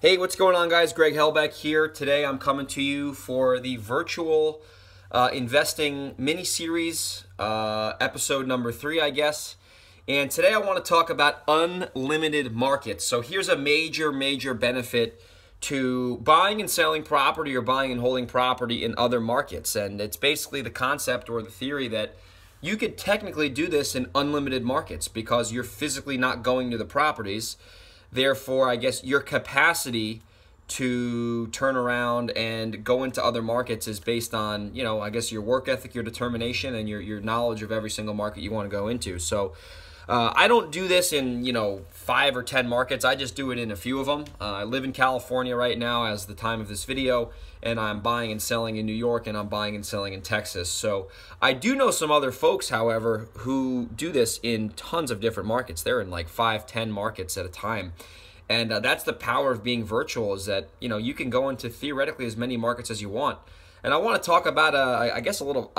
Hey, what's going on, guys? Greg Helbeck here. Today I'm coming to you for the virtual investing mini-series, episode number 3, I guess. And today I want to talk about unlimited markets. So here's a major benefit to buying and selling property or buying and holding property in other markets. And it's basically the concept or the theory that you could technically do this in unlimited markets because you're physically not going to the properties. Therefore, I guess your capacity to turn around and go into other markets is based on, I guess your work ethic, your determination, and your knowledge of every single market you want to go into. So I don't do this in, 5 or 10 markets. I just do it in a few of them. I live in California right now as the time of this video, and I'm buying and selling in New York, and I'm buying and selling in Texas. So I do know some other folks, however, who do this in tons of different markets. They're in like 5, 10 markets at a time. And that's the power of being virtual, is that, you can go into theoretically as many markets as you want. And I want to talk about, I guess, a little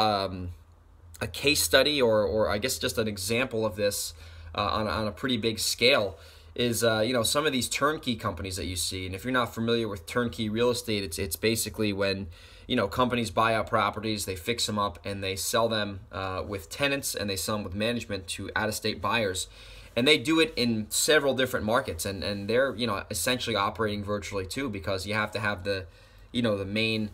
a case study or I guess just an example of this on a pretty big scale is, some of these turnkey companies that you see. And if you're not familiar with turnkey real estate, it's basically when, companies buy out properties, they fix them up, and they sell them with tenants, and they sell them with management to out-of-state buyers. And they do it in several different markets, and they're, essentially operating virtually too, because you have to have the, the main,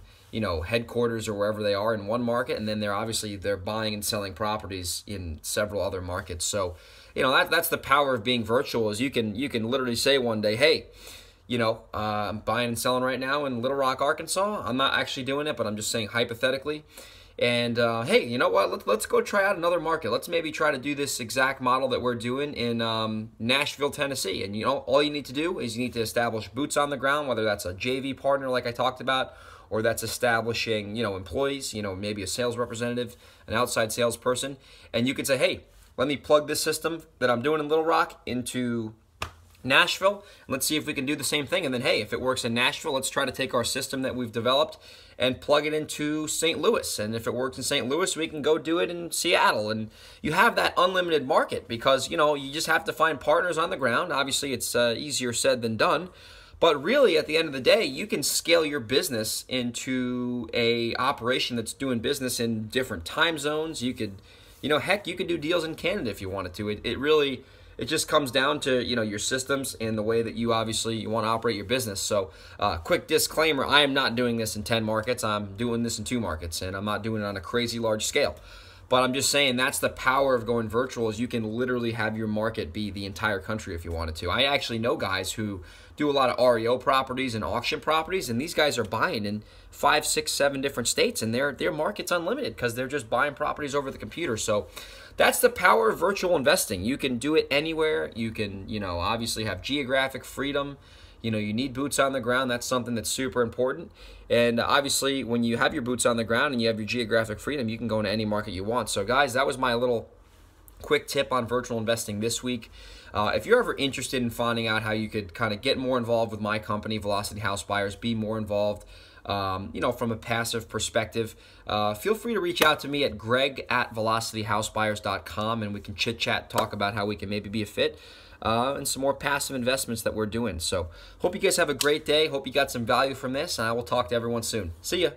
headquarters or wherever they are in one market, and then they're buying and selling properties in several other markets. So, that's the power of being virtual, is you can literally say one day, hey, I'm buying and selling right now in Little Rock, Arkansas. I'm not actually doing it, but I'm just saying hypothetically. And hey, you know what? Let's go try out another market. Let's maybe try to do this exact model that we're doing in Nashville, Tennessee. And all you need to do is you need to establish boots on the ground, whether that's a JV partner like I talked about, or that's establishing employees, maybe a sales representative, an outside salesperson, and you could say, hey, let me plug this system that I'm doing in Little Rock into Nashville, and let's see if we can do the same thing. And then, hey, if it works in Nashville, let's try to take our system that we've developed and plug it into St. Louis. And if it works in St. Louis, we can go do it in Seattle. And you have that unlimited market because, you just have to find partners on the ground. Obviously, it's easier said than done. But really, at the end of the day, you can scale your business into a operation that's doing business in different time zones. You could, heck, you could do deals in Canada if you wanted to. It just comes down to, your systems and the way that you want to operate your business. So quick disclaimer, I am not doing this in 10 markets. I'm doing this in 2 markets, and I'm not doing it on a crazy large scale. But I'm just saying that's the power of going virtual, is you can literally have your market be the entire country if you wanted to. I actually know guys who do a lot of REO properties and auction properties, and these guys are buying in 5, 6, 7 different states, and their market's unlimited because they're just buying properties over the computer. So that's the power of virtual investing. You can do it anywhere. You can, obviously have geographic freedom. You need boots on the ground. That's something that's super important. And obviously, when you have your boots on the ground and you have your geographic freedom, you can go into any market you want. So guys, that was my little quick tip on virtual investing this week. If you're ever interested in finding out how you could kind of get more involved with my company, Velocity House Buyers, be more involved, from a passive perspective, feel free to reach out to me at greg@velocityhousebuyers.com, and we can chit-chat, talk about how we can maybe be a fit, and some more passive investments that we're doing. So hope you guys have a great day. Hope you got some value from this, and I will talk to everyone soon. See ya.